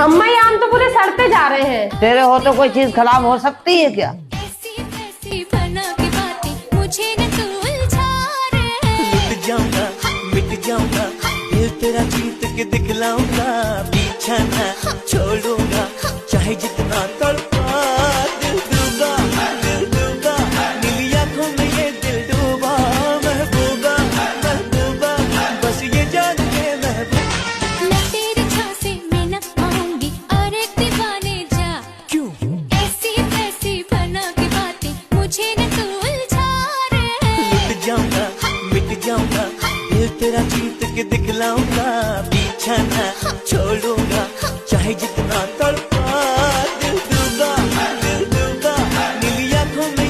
अम्मा ये आम तो पूरे सड़ते जा रहे हैं। तेरे हो तो कोई चीज खराब हो सकती है क्या? मुझे न तू उलझा रे। लुट जाऊंगा मिट जाऊंगा दिल तेरा जीत के दिखलाऊंगा, पीछा न छोड़ूंगा चाहे जितना तड़पा। दिल डूबा नीली आंखों में ये दिल डूबा। महबूबा महबूबा बस ये जान के महबूबा। मैं तेरे झांसे में न आऊंगी और एक दीवाने जा। क्यों ऐसी वैसी बना के बातें मुझे न तू उलझा रे। लुट जाऊंगा मिट जाऊंगा दिल तेरा जीत के दिखलाऊंगा, पीछा न छोड़ूंगा चाहे जितना तड़पा।